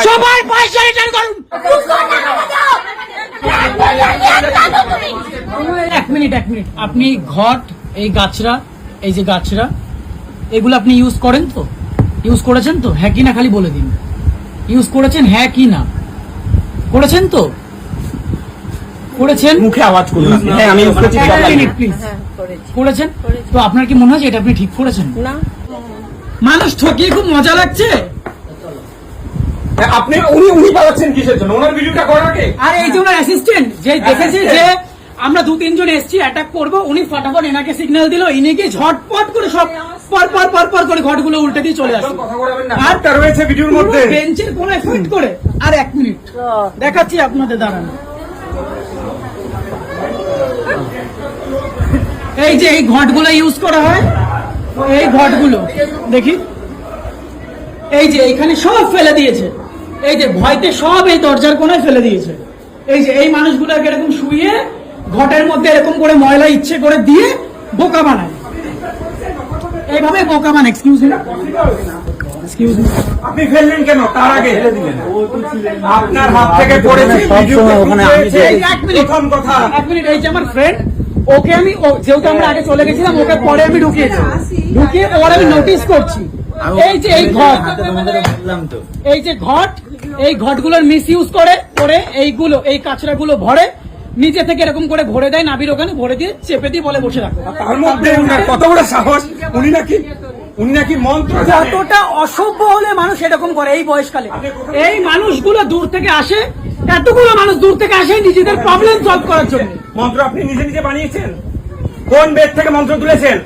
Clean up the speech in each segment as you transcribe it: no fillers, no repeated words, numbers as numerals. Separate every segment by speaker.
Speaker 1: সবার পয়সা রিটার্ন করুন। এক মিনিট আপনি ঘট, এই গাছরা, এই যে গাছরা, এগুলো আপনি ইউজ করেন তো? ইউজ করেছেন তো? হ্যাঁ কি না খালি বলে দিন। ইউজ করেছেন হ্যাঁ কি না? করেছেন তো? করেছেন?
Speaker 2: মুখে আওয়াজ করুন। হ্যাঁ আমি ইউজ করেছি।
Speaker 1: প্লিজ করেছেন তো? আপনার কি মনে হয় এটা আপনি ঠিক করেছেন?
Speaker 3: না,
Speaker 1: মানুষ ঠকিয়ে খুব মজা লাগছে।
Speaker 2: আপনি উনি পালাচ্ছেন কিসের জন্য? ওনার ভিডিওটা করার আগে
Speaker 1: আর এই যে ওনার অ্যাসিস্ট্যান্ট যে দেখেছে যে আমরা 2-3 জন এসছি অ্যাটাক করবো, উনি ফটাফট এনাকে সিগন্যাল দিল, ইনিকে ঝটপট করে সব পর করে ঘটগুলো উল্টে দিয়ে চলে আসে।
Speaker 2: আর রয়েছে ভিডিওর মধ্যে
Speaker 1: বেঞ্চের কোনায় ফিট করে। আর 1 মিনিট দেখাচ্ছি আপনাদের, দাঁড়ান। এই যে এই ঘটগুলো ইউজ করা হয়, এই ঘটগুলো দেখি, এই যে এইখানে সব ফেলে দিয়েছে, এই যে ভয়তে সব এই দরজার কোনায় ফেলে দিয়েছে। এই যে এই মানুষগুলোকে এরকম শুয়ে ঘটের মধ্যে এরকম করে ময়লা ইচ্ছে করে দিয়ে বোকা বানায়, এইভাবে বোকা বানায়। এক্সকিউজ মি,
Speaker 2: আপনি ফেললেন কেন? তার আগে আপনার হাত থেকে পড়েছে। প্রথম কথা,
Speaker 1: 1 মিনিট, এই যে আমার ফ্রেন্ড, ওকে আমি যেহেতু আমরা আগে চলে গেছিলাম, ওকে পরে আমি ঢুকিয়ে পরে আমি নোটিস করছি এই যে এই ঘট, এই যে ঘট, এই ঘটগুলোর মিস ইউজ করে এইগুলো, এই কাঁচড়াগুলো ভরে নিচে থেকে এরকম করে ভরে দেয়, নাবির ওখানে ভরে দিয়ে চেপে দিয়ে বলে বসে রাখো।
Speaker 2: তার মধ্যে কত বড় সাহস! উনি নাকি মন্ত্র।
Speaker 1: যতটা অসভ্য হলে মানুষ এরকম করে এই বয়সকালে। এই মানুষগুলো দূর থেকে আসে, এতগুলো মানুষ দূর থেকে আসে নিজেদের প্রবলেম সলভ করার জন্য।
Speaker 2: মন্ত্র আপনি নিজে বানিয়েছেন? কোন বেদ থেকে মন্ত্র তুলেছেন?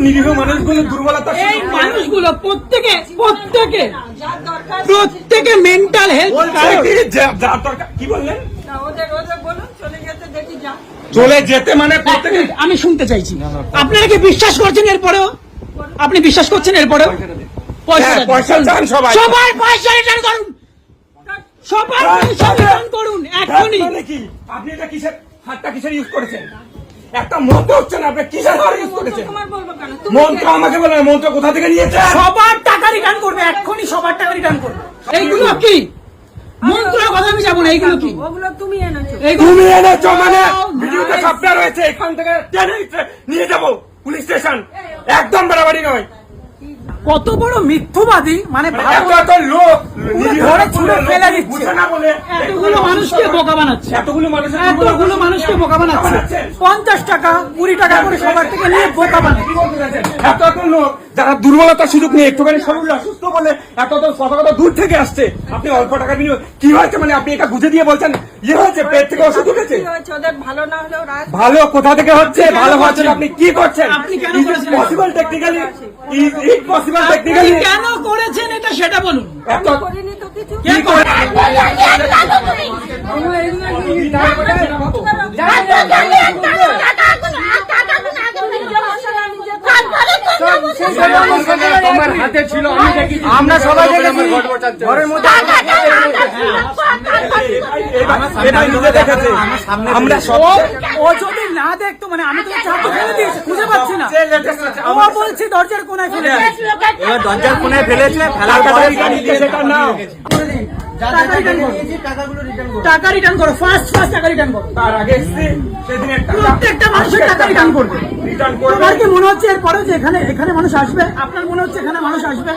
Speaker 2: নিরীহ মানুষগুলো দুর্বলতা,
Speaker 1: এই মানুষগুলো প্রত্যেকে মেন্টাল হেলথ।
Speaker 2: কি বললেন? চলে যেতে মানে প্রত্যেকে।
Speaker 1: আমি শুনতে চাইছি, আপনারা কি বিশ্বাস করছেন? এরপরেও আপনি বিশ্বাস করছেন? এরপরেও
Speaker 2: পয়সা চান সবাই।
Speaker 1: সবার পয়সা রিটার্ন করুন, সবার পয়সা রিটার্ন করুন এখনই।
Speaker 2: আপনি এটা কিসের হাতটা কিসের ইউজ করেছেন? একটা মন্ত্র হচ্ছে না, আপনি কিসের হাত ইউজ করেছেন? মন্ত্র আমাকে বলেন, মন্ত্র কোথা থেকে নিয়েছেন?
Speaker 1: সবার টাকা রিটার্ন করবে এখনই, সবার টাকা রিটার্ন করবে। এইগুলো কি মন্ত্রের কথা আমি যাবো না, এইগুলো কি?
Speaker 3: তুমি
Speaker 2: এনেছো মানে ভিডিওতে সবটা রয়েছে। এখান থেকে টেনে নিয়ে যাবো পুলিশ স্টেশন, একদম বাড়াবাড়ি নয়।
Speaker 1: কত বড় মিথ্যুবাদী, মানে
Speaker 2: এত লোক
Speaker 1: ধরে ছুঁড়ে ফেলে দিচ্ছে,
Speaker 2: না বলে
Speaker 1: এতগুলো মানুষকে বোকা বানাচ্ছে,
Speaker 2: এতগুলো
Speaker 1: মানুষকে বোকা বানাচ্ছে। 50 টাকা 20 টাকা করে সবার থেকে নিয়ে বোকা বানাচ্ছে।
Speaker 2: এত লোক যারা দুর্বলতার সুযোগ নিয়ে একটুখানি শরীর অসুস্থ বলে এত কথা দূর থেকে আসছে। আপনি অল্প টাকা বিনিয়োগ কি হয়েছে মানে আপনি এটা বুঝে দিয়ে বলছেন ইয়ে হয়েছে, পেট থেকে ওষুধ উঠেছে। ভালো কোথা থেকে হচ্ছে? ভালো হচ্ছে আপনি কি করছেন? পসিবল টেকনিক্যালি, পসিবল টেকনিক্যালি
Speaker 1: কেন করেছেন এটা সেটা বলুন।
Speaker 2: তোমার হাতে ছিল, আমরা সবাই দেখেছি ঘরের মধ্যে।
Speaker 1: ও যদি না দেখতো, মানে আমি তো চাপে ফেলে দিয়েছি, খুঁজে পাচ্ছি না। ও বলছি দরজার কোনায় ফেলে দিয়েছি।
Speaker 2: এবার দরজার কোনায় ফেলেছে, ফেলার সেটা না।
Speaker 1: টাকা রিটার্ন করো, ফার্স্ট টাকা রিটার্ন করো।
Speaker 2: তার আগে
Speaker 1: প্রত্যেকটা মানুষের টাকা রিটার্ন করবে। আপনার কি মনে হচ্ছে এরপরে যে এখানে মানুষ আসবে? আপনার মনে হচ্ছে এখানে মানুষ আসবে?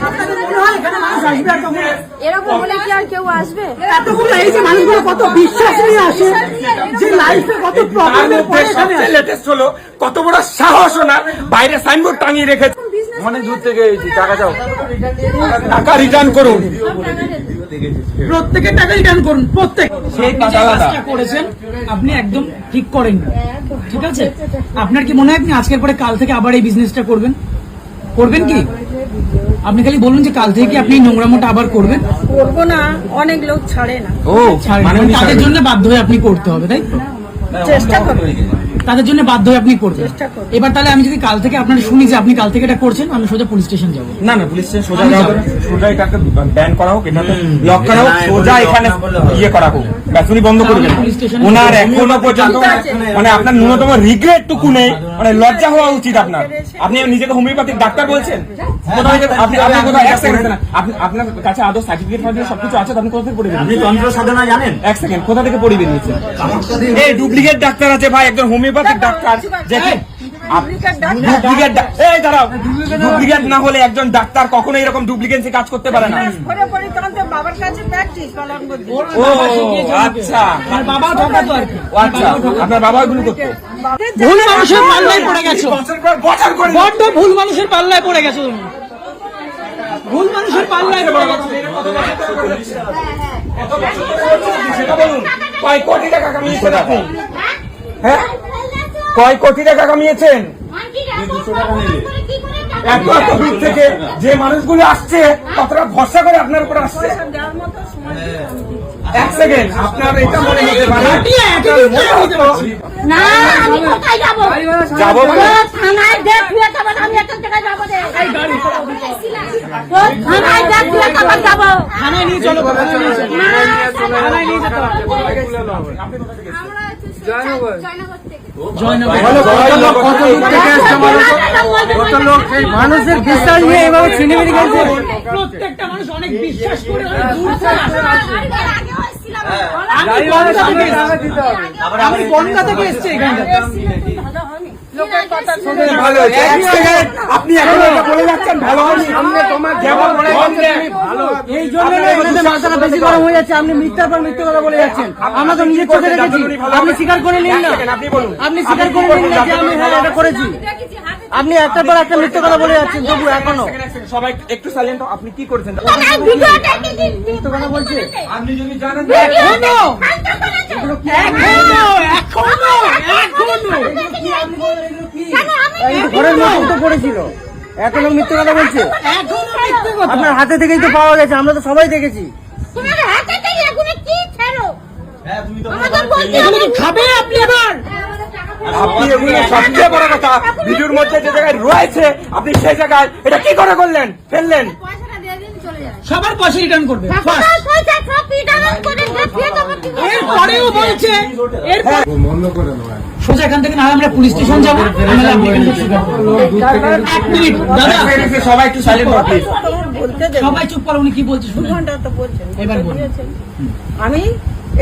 Speaker 1: আপনাদের মনে হয় এখানে মানুষ আসবে? আর তখন
Speaker 3: এরকম হলে কি আর কেউ আসবে?
Speaker 1: এতগুলো এই যে মানুষগুলো কত বিশ্বাস নিয়ে আসে, যে লাইফে কত প্রবলেমের পরে এখানে আসে।
Speaker 2: লেটেস্ট হলো কত বড় সাহস না, বাইরে সাইনবোর্ড টাঙিয়ে রেখেছে। অনেক দূর থেকে এসেছি, টাকা দাও, টাকা রিটার্ন করুন।
Speaker 1: প্রত্যেকের টাকা রিটার্ন করুন, প্রত্যেক। সেই কাজটা করেছেন আপনি একদম ঠিক করেন, ঠিক আছে? আপনার কি মনে হয় আপনি আজকের পরে কাল থেকে আবার এই বিজনেসটা করবেন কি? আপনি খালি বলুন যে কাল থেকে কি আপনি এই নোংরামোটা আবার করবেন?
Speaker 3: করবো না, অনেক লোক ছাড়ে না,
Speaker 2: ও
Speaker 1: ছাড়েন,
Speaker 2: মানে উনি
Speaker 1: তাদের
Speaker 2: ছাড়েন।
Speaker 1: জন্য বাধ্য হয়ে আপনি করতে হবে, তাই তো?
Speaker 3: চেষ্টা করবো।
Speaker 1: তাদের জন্য বাধ্য হয়ে আপনি করবেন।
Speaker 3: চেষ্টা করবো।
Speaker 1: এবার তাহলে আমি যদি কাল থেকে আপনার শুনি যে আপনি কাল থেকে এটা করছেন, আমি সোজা পুলিশ স্টেশন যাবো।
Speaker 2: না না, পুলিশ স্টেশন সোজা
Speaker 1: আমি
Speaker 2: যাওয়া
Speaker 1: যাবো।
Speaker 2: হবে না। সোজা এটাকে ব্যান করা হোক, এটাতে লক করা হোক, সোজা এখানে ইয়ে করা হোক, ব্যাস উনি বন্ধ করবেন।
Speaker 1: আমি পুলিশ স্টেশনে
Speaker 2: ওনার
Speaker 1: যাবো।
Speaker 2: এখনো পর্যন্ত
Speaker 3: ঠিক আছে।
Speaker 2: মানে আপনার ন্যূনতম রিগ্রেট টুকু নেই, মানে লজ্জা হওয়া উচিত আপনার। আপনি নিজেকে হোমিওপ্যাথিক ডাক্তার বলছেন? কোথায় থেকে- আপনি আপনি কোথায় এক সেকেন্ড আপনার কাছে আদৌ সার্টিফিকেট ফার্টিফিকেট সবকিছু আছে তো আপনি কোথা থেকে পড়ে
Speaker 4: আপনি
Speaker 2: বেরিয়েছেন?
Speaker 4: তন্ত্র সাধনা জানেন?
Speaker 2: এক সেকেন্ড, কোথা থেকে পড়ে বেরিয়েছেন? এই ডুপ্লিকেট ডাক্তার আছে ভাই, একজন হোমিওপ্যাথিক ডাক্তার যে কি
Speaker 3: ডুপ্লিকেট ডাক্তার।
Speaker 2: ডুপ্লিকেট এই দাঁড়াও, ডুপ্লিকেট না হলে একজন ডাক্তার কখনো এরকম ডুপ্লিকেন্সি কাজ করতে পারে না।
Speaker 3: করে পড়ি তখন তো বাবার কাছে প্র্যাকটিস পালন করতে।
Speaker 2: ও আচ্ছা,
Speaker 1: আমার বাবাও ঠকাতো আর কি।
Speaker 2: ও আচ্ছা, আপনার বাবা এগুলো করতো?
Speaker 1: ভুল মানুষের পাল্লায় পড়ে গেছো,
Speaker 2: বছর পর বছর করে
Speaker 1: বড্ড ভুল মানুষের পাল্লায় পড়ে গেছো তুমি, ভুল মানুষের পাল্লায় পড়ে গেছো।
Speaker 2: সেটা বলুন, কয় কোটি টাকা কামিয়েছেন আপনি? হ্যাঁ, কয় কোটি টাকা কামিয়েছেন? এত এত দূর থেকে যে মানুষগুলো আসছে কতটা ভরসা করে আপনার উপর আসছে।
Speaker 3: দেওয়ার মতো সময় দিয়ে আমি দিচ্ছি।
Speaker 2: এক সেকেন্ড, আপনার এটা মনে হতে পারে
Speaker 1: হাঁটিয়ে একই দিন করে দিতে পারছি।
Speaker 3: না, আমি কোথায় যাবো?
Speaker 2: যাবো মানে?
Speaker 3: তো থানায় দেখ ফিরে খাবার, আমি একটা জায়গায় যাবো রে। তো থানায় দেখ ফিরে খাবার যাবো।
Speaker 1: থানায় নিয়ে চলো, থানায় নিয়ে চলো। থানায় নিয়ে যেতে হবে। জয়নগর।
Speaker 3: মানুষের বিশ্বাস নিয়ে এভাবে ছিনিমিনি খেলছে।
Speaker 1: প্রত্যেকটা মানুষ অনেক বিশ্বাস করে অনেক দূর থেকে আসে। আমি বনগা থেকে এসেছি। আমি বনগা থেকে এসেছি এখানে।
Speaker 3: লোকের কথা শুনে
Speaker 2: ভালো হয়েছে। এক সেকেন্ড, আপনি এখন এটা বলে যাচ্ছেন ভালো হয়নি। তোমার যেমন মনে হচ্ছে
Speaker 5: এই জন্য না এখানে মাথাটা বেশি গরম হয়ে যাচ্ছে। আপনি মিথ্যার পর মিথ্যা কথা বলে যাচ্ছেন। আমরা তো নিজের চোখে দেখেছি। আপনি স্বীকার করে নিন না,
Speaker 2: আপনি বলুন,
Speaker 5: আপনি স্বীকার করে নিন না যে আমি হ্যাঁ এটা করেছি। আপনি একটার পর একটা মিথ্যা কথা বলে যাচ্ছেন তবু এখনো
Speaker 2: সবাই একটু সাইলেন্ট। আপনি কি করেছেন?
Speaker 5: মিথ্যা কথা বলছে।
Speaker 2: আপনি যদি জানেন
Speaker 1: এখনো
Speaker 5: এই তো ঘরের মধ্যে তো পড়েছিল, এত লোক মিথ্যা কথা বলছে। আপনার হাতে থেকেই তো পাওয়া গেছে, আমরা তো সবাই দেখেছি।
Speaker 1: এগুলো কি খাবে আপনি আবার?
Speaker 2: আপনি এগুলো সবচেয়ে বড় কথা, ভিডিওর মধ্যে যে জায়গায় রয়েছে আপনি সেই জায়গায় এটা কি করে করলেন, ফেললেন?
Speaker 1: সবার পয়সা রিটার্ন করবে First। এরপরেও বলছে এরপর সোজা এখান থেকে না হয় আমরা পুলিশ স্টেশন যাবো, নাহলে আপনি এখান থেকে স্বীকার করুন। এক মিনিট দাদা,
Speaker 2: সবাই একটু সাইলেন্ট হন প্লিজ।
Speaker 3: বলতে দেবে।
Speaker 1: সবাই চুপ করো, উনি কি বলছে শুনুন।
Speaker 3: ঘন্টা তো বলছেন।
Speaker 1: এবার বলুন।
Speaker 3: আমি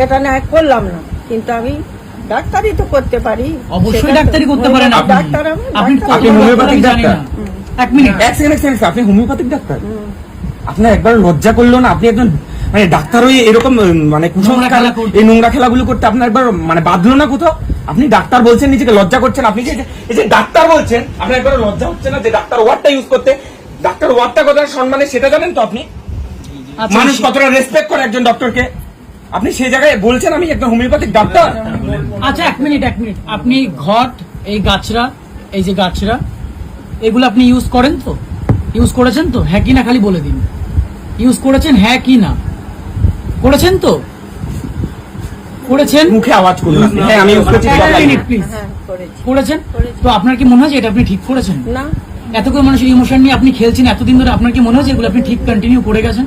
Speaker 3: এটা না করলাম না, কিন্তু আমি ডাক্তারি তো করতে পারি।
Speaker 1: অবশ্যই
Speaker 3: সেটা তো-
Speaker 1: ডাক্তারি করতে পারেন আপনি।
Speaker 3: ডাক্তার আমি
Speaker 1: আপনি
Speaker 3: ডাক্তার।
Speaker 2: আপনি হোমিওপ্যাথিক
Speaker 1: জানি না।
Speaker 2: ডাক্তার?
Speaker 1: এক মিনিট,
Speaker 2: এক সেকেন্ড, আপনি হোমিওপ্যাথিক ডাক্তার? আপনার একবার লজ্জা করলো না? আপনি একজন মানে ডাক্তার হয়ে এরকম মানে কুসংস্কার,
Speaker 1: খেলা করতে।
Speaker 2: এই নোংরা খেলাগুলো করতে আপনার একবার মানে বাঁধলো না কোথাও? আপনি ডাক্তার বলছেন, নিজেকে লজ্জা করছেন। আপনি যে এই যে ডাক্তার বলছেন, আপনার একবার লজ্জা হচ্ছে না যে ডাক্তার ওয়ার্ডটা ইউজ করতে? ডাক্তার ওয়ার্ডটা কতটা সম্মানে সেটা জানেন তো আপনি?
Speaker 1: আচ্ছা,
Speaker 2: মানুষ কতটা রেসপেক্ট করে একজন ডক্টরকে। আপনি সেই জায়গায় বলছেন আমি একজন হোমিওপ্যাথিক ডাক্তার?
Speaker 1: আচ্ছা এক মিনিট, আপনি ঘট, এই গাছরা, এই যে গাছরা, এগুলো আপনি ইউজ করেন তো? ইউজ করেছেন তো? হ্যাঁ কি না খালি বলে দিন। ইউজ করেছেন হ্যাঁ কি না? করেছেন তো? করেছেন?
Speaker 2: মুখে আওয়াজ করুন আপনি। হ্যাঁ আমি ইউজ করছি।
Speaker 1: এক মিনিট প্লিজ।
Speaker 3: হ্যাঁ, করেছি।
Speaker 1: করেছেন তো? আপনার কি মনে হয় যে এটা আপনি ঠিক করেছেন?
Speaker 3: না,
Speaker 1: এত করে মানুষের ইমোশন নিয়ে আপনি খেলছেন এতদিন ধরে, আপনার কি মনে হয় যে এগুলো আপনি ঠিক কন্টিনিউ করে গেছেন?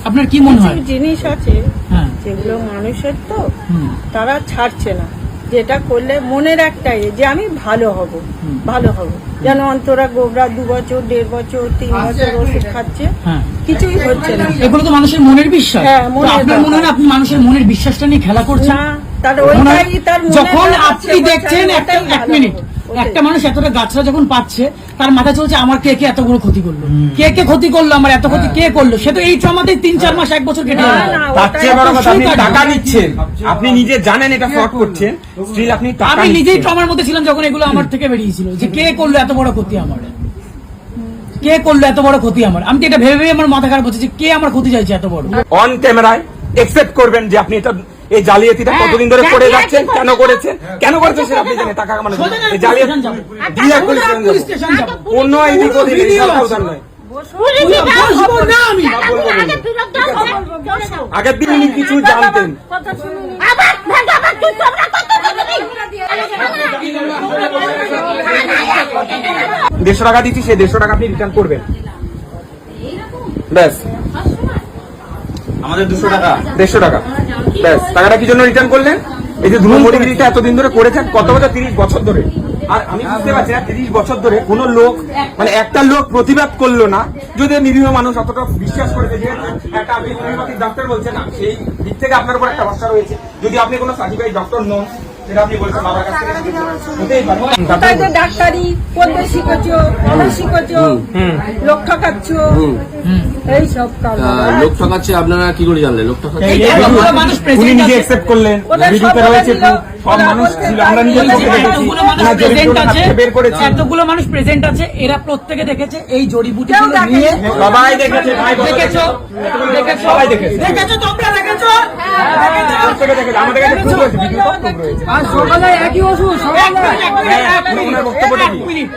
Speaker 1: আপনার কি মনে হয়?
Speaker 3: কিছু জিনিস আছে
Speaker 1: হ্যাঁ,
Speaker 3: যেগুলো মানুষের তো
Speaker 1: হুম,
Speaker 3: তারা ছাড়ছে না। যেটা করলে মনের একটাই যে আমি ভালো হব, ভালো হব। যেন অন্তরা গোবরা 2 বছর 1.5 বছর 3 বছর ওষুধ খাচ্ছে,
Speaker 1: হ্যাঁ।
Speaker 3: কিছুই হচ্ছে না।
Speaker 1: এগুলো তো মানুষের মনের বিশ্বাস।
Speaker 3: হ্যাঁ,
Speaker 1: তো
Speaker 3: মনের
Speaker 1: আপনার মনে হয় না আপনি মানুষের মনের বিশ্বাসটা নিয়ে খেলা করছেন?
Speaker 3: না, তার
Speaker 1: মনে হয়
Speaker 3: ওইটাই তার মনে
Speaker 1: যখন
Speaker 3: আছে,
Speaker 1: আপনি
Speaker 3: বলছে
Speaker 1: দেখছেন
Speaker 3: আমি
Speaker 1: একটা
Speaker 3: ওটাই
Speaker 1: এক
Speaker 3: ভালো
Speaker 1: মিনিট,
Speaker 3: হবো। ওটাই।
Speaker 1: একটা মানুষ এতটা গাছরা যখন পাচ্ছে, তার মাথা চলছে আমার কে কে এত বড় ক্ষতি করলো, কে কে ক্ষতি করলো, আমার এত ক্ষতি কে করলো। সে তো এই ট্রমাতেই 3-4 মাস 1 বছর কেটে
Speaker 3: না,
Speaker 1: যাবে।
Speaker 3: না,
Speaker 2: তার চেয়ে বড় কথা, আপনি
Speaker 1: ওটাই-
Speaker 2: টাকা নিচ্ছেন, আপনি নিজে জানেন এটা ফ্রড করছেন, স্টিল আপনি টাকা
Speaker 1: আমি নিজেই
Speaker 2: নিচ্ছেন।
Speaker 1: ট্রমার মধ্যে ছিলাম যখন এগুলো আমার থেকে বেরিয়েছিল, যে কে করলো এত বড় ক্ষতি আমার, কে করলো এত বড় ক্ষতি আমার। আমি তো এটা ভেবে ভেবে আমার মাথা খারাপ হচ্ছে যে কে আমার ক্ষতি চাইছে এত বড়।
Speaker 2: অন ক্যামেরায় একসেপ্ট করবেন যে আপনি এটা এই জালিয়াতিটা
Speaker 1: হ্যাঁ,
Speaker 2: কতদিন ধরে করে
Speaker 1: জালিয়াতি
Speaker 2: যাচ্ছেন, কেন করেছেন, কেন করেছেন সেটা আপনি জানেন। টাকা মানে
Speaker 1: সোজা
Speaker 2: এই
Speaker 1: পুলিশ
Speaker 2: জালিয়াতি
Speaker 1: স্টেশন যাবো।
Speaker 2: দিয়ে পুলিশ স্টেশন
Speaker 1: পুলিশ
Speaker 2: যাবো।
Speaker 1: স্টেশন যাবো।
Speaker 2: অন্য এদিক
Speaker 1: পুরো
Speaker 2: ওদিক
Speaker 1: ভিডিও
Speaker 2: এইসব
Speaker 1: আছে।
Speaker 2: দরকার নয়।
Speaker 1: বসবো না আমি।
Speaker 2: আগের দিন উনি কিছু জানতেন।
Speaker 3: কথা শুনুন
Speaker 2: 150 টাকা দিচ্ছি, সেই 150 টাকা আপনি রিটার্ন করবেন। ব্যাস
Speaker 4: আমাদের 200 টাকা
Speaker 2: 150 টাকা ব্যাস। টাকাটা কি জন্য রিটার্ন করলেন? এই যে ধুলোমড়িগিরিটা এতদিন ধরে করেছেন, কত বছর? 30 বছর ধরে। আর আমি বুঝতে পারছি না 30 বছর ধরে কোন লোক, মানে একটা লোক প্রতিবাদ করলো না। যদি নিরীহ মানুষ অতটা বিশ্বাস করেছে যে একটা আপনি হোমিওপ্যাথিক ডাক্তার বলছেন না, সেই দিক থেকে আপনার উপর একটা ভরসা রয়েছে। যদি আপনি কোনো সার্টিফাইড ডক্টর নন, সেটা আপনি বলছেন বাবার কাছ থেকে শিখেছেন, হতেই পারে।
Speaker 3: কোথায় যে ডাক্তারি করতে শিখেছো, পড়া শিখেছো, লোক ঠকাচ্ছ, এই সব কাজ।
Speaker 4: লোক ঠকাচ্ছে আপনারা কি করে জানলেন লোক ঠকাচ্ছে?
Speaker 1: এই এতগুলো মানুষ
Speaker 2: উনি
Speaker 1: প্রেসিডেন্ট
Speaker 2: নিজে
Speaker 1: আছে,
Speaker 2: অ্যাকসেপ্ট করলেন,
Speaker 3: ওদের
Speaker 2: ভিডিওতে
Speaker 3: সব
Speaker 2: রয়েছে,
Speaker 3: বলে দিল,
Speaker 2: সব মানুষ ছিল, আমরা নিজে চোখে দেখেছি।
Speaker 1: এতগুলো মানুষ
Speaker 2: ওনার জড়িত
Speaker 1: প্রেজেন্ট
Speaker 2: হাত
Speaker 1: আছে,
Speaker 2: থেকে বের করেছি।
Speaker 1: এতগুলো মানুষ প্রেজেন্ট আছে, এরা প্রত্যেকে দেখেছে এই জড়িবুটি
Speaker 3: কেউ দেখেনি।
Speaker 1: নিয়ে।
Speaker 2: সবাই দেখেছে ভাই,
Speaker 1: দেখেছো? দেখেছো?
Speaker 2: সবাই দেখেছে।
Speaker 1: দেখেছো তোমরা? দেখেছো?
Speaker 2: প্রত্যেকে দেখেছে, আমাদের কাছে proof রয়েছে, ভিডিও সব proof রয়েছে।
Speaker 5: আর সকালে একই ওষুধ,
Speaker 1: এক মিনিট, এক মিনিট, এক মিনিট,
Speaker 2: ওনার বক্তব্যটা কি?
Speaker 1: এক মিনিট।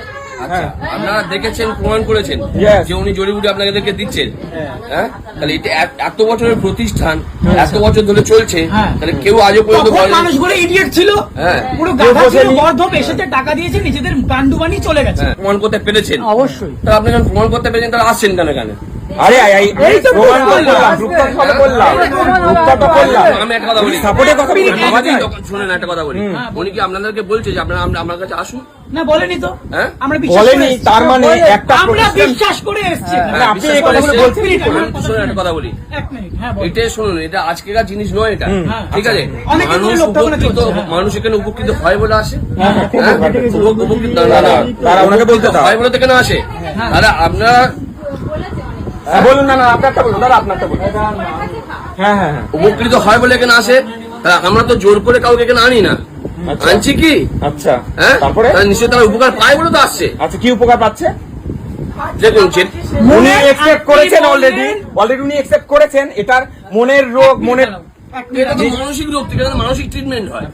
Speaker 4: আচ্ছা আপনারা দেখেছেন, প্রমাণ করেছেন
Speaker 2: Yes.
Speaker 4: যে উনি জড়িবুটি আপনাদেরকে দিচ্ছেন। হ্যাঁ, তাহলে এটা এত বছরের প্রতিষ্ঠান, এত বছর ধরে চলছে,
Speaker 1: হ্যাঁ।
Speaker 4: তাহলে কেউ আজও পর্যন্ত
Speaker 1: তখন
Speaker 4: বলেনি।
Speaker 1: মানুষগুলো ইডিয়েট ছিল,
Speaker 4: হ্যাঁ।
Speaker 1: পুরো গাধা ছিল, গর্ধপ এসেছে, টাকা দিয়েছে, নিজেদের গান্ডু বানিয়ে চলে গেছে।
Speaker 4: হ্যাঁ, প্রমাণ করতে পেরেছেন।
Speaker 1: অবশ্যই।
Speaker 4: তাহলে আপনি যখন প্রমাণ করতে পেরেছেন তাহলে আসছেন কেন এখানে?
Speaker 2: আরে
Speaker 1: এই তো
Speaker 2: প্রমাণ
Speaker 1: proof করলাম।
Speaker 2: করলাম, proof তো সব করলাম, proof তো করলাম।
Speaker 4: আমি একটা কথা বলি,
Speaker 2: সাপোর্টের কথা বলি,
Speaker 4: আমাদের শুনেন একটা কথা বলি, উনি কি আপনাদেরকে বলছে যে আপনারা আমার কাছে আসুন?
Speaker 1: না বলেনি তো,
Speaker 4: হ্যাঁ?
Speaker 1: আমরা বিশ্বাস করে
Speaker 2: বলেনি,
Speaker 1: এসেছি।
Speaker 2: তার মানে একটা
Speaker 1: আমরা
Speaker 2: প্রতিষ্ঠান-
Speaker 1: বিশ্বাস করে এসেছি।
Speaker 2: মানে আপনি
Speaker 4: বিশ্বাস
Speaker 2: এই কথাগুলো
Speaker 4: করে
Speaker 2: বলছেন
Speaker 1: মিনিট,
Speaker 2: কি করে?
Speaker 1: আমার
Speaker 4: শুনুন একটা কথা বলি,
Speaker 1: এক মিনিট, হ্যাঁ বল।
Speaker 4: এটা শুনুন, এটা আজকেকার জিনিস নয় এটা,
Speaker 1: হ্যাঁ,
Speaker 4: ঠিক আছে?
Speaker 1: অনেকে
Speaker 4: মানুষ
Speaker 1: লোক ঠকানো
Speaker 4: উপকৃত,
Speaker 1: চলছে, হ্যাঁ।
Speaker 4: মানুষ এখানে উপকৃত হয় বলে আসে।
Speaker 2: হ্যাঁ,
Speaker 4: হ্যাঁ? উপকৃত না, না,
Speaker 2: তারা ওনাকে বলতে দাও।
Speaker 4: হয় বলে তো কেন আসে? তাহলে আপনারা
Speaker 2: হ্যাঁ, বলুন, না না আপনারটা বলুন, দাদা আপনারটা বলুন। হ্যাঁ হ্যাঁ হ্যাঁ,
Speaker 4: উপকৃত হয় বলে এখানে আসে, তাহলে আমরা তো জোর করে কাউকে এখানে আনি না, আনছি কি?
Speaker 2: আচ্ছা,
Speaker 4: হ্যাঁ,
Speaker 2: তারপরে
Speaker 4: তাহলে নিশ্চয়ই তারা উপকার পায় বলে তো আসছে।
Speaker 2: আচ্ছা, কি উপকার পাচ্ছে?
Speaker 4: দেখুন
Speaker 2: উনি অ্যাকসেপ্ট করেছেন,
Speaker 1: আপনি
Speaker 2: অলরেডি
Speaker 1: বললেন-
Speaker 2: উনি অ্যাকসেপ্ট করেছেন, এটার মনের রোগ, মনের
Speaker 1: এক মিনিট,
Speaker 4: এটা তো মানসিক রোগ, ঠিক আছে? মানসিক ট্রিটমেন্ট হয়।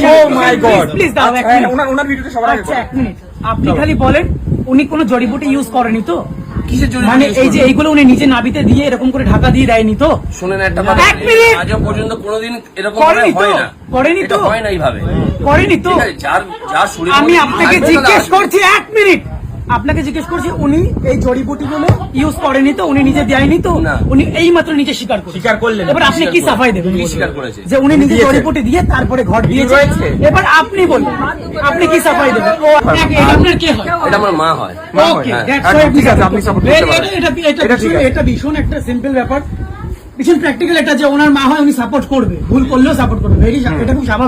Speaker 2: ও মাই গড,
Speaker 1: Please দাও, এক মিনিট।
Speaker 2: ওনার ভিডিওতে সবার আগে
Speaker 1: আচ্ছা এক মিনিট, আপনি খালি বলেন উনি কোনো জড়িবুটি ইউজ করেনি তো?
Speaker 4: কিসের জন্য
Speaker 1: মানে
Speaker 4: use
Speaker 1: এই যে
Speaker 4: করবেন?
Speaker 1: এইগুলো উনি নিজে নাবিতে দিয়ে এরকম করে ঢাকা দিয়ে দেয়নি তো?
Speaker 4: শুনেন একটা কথা,
Speaker 1: এক মিনিট।
Speaker 4: আজও পর্যন্ত কোনোদিন এরকম
Speaker 1: করেনি তো?
Speaker 4: হয় না,
Speaker 1: করেনি
Speaker 4: এটা
Speaker 1: তো?
Speaker 4: হয় না এইভাবে,
Speaker 1: করেনি তো?
Speaker 4: ঠিক আছে? যার শরীর
Speaker 1: আমি আপনাকে জিজ্ঞেস করছি, এক মিনিট, আপনাকে জিজ্ঞেস করছি উনি এই জড়িবুটিগুলো ইউজ করেনি তো? উনি নিজে দেয়নি তো?
Speaker 4: না।
Speaker 1: উনি এই মাত্র নিজে স্বীকার করলেন।
Speaker 2: স্বীকার করলেন।
Speaker 1: এবার আপনি কি সাফাই দেবেন?
Speaker 4: কি স্বীকার করেছে?
Speaker 1: যে উনি নিজে
Speaker 2: দিয়েছে।
Speaker 1: জড়িবুটি দিয়ে তারপরে ঘর দিয়েছে।
Speaker 2: রয়েছে।
Speaker 1: এবার আপনি বলুন, আপনি কি সাফাই দেবেন? ও এটা আপনার কে হয়?
Speaker 4: এটা আমার মা হয়।
Speaker 1: ওকে,
Speaker 4: হ্যাঁ,
Speaker 1: that's
Speaker 2: একদম
Speaker 1: why
Speaker 2: ঠিক আছে, আপনি support করতে
Speaker 1: এটা-
Speaker 2: পারেন।
Speaker 1: এটা- এটা-
Speaker 2: এটা ঠিক আছে।
Speaker 1: এটা ভীষণ একটা সিম্পল ব্যাপার, ভীষণ প্র্যাকটিক্যাল। এটা যে ওনার মা হয় উনি সাপোর্ট করবে, ভুল করলেও সাপোর্ট করবে, এটা খুব স্বাভাবিক।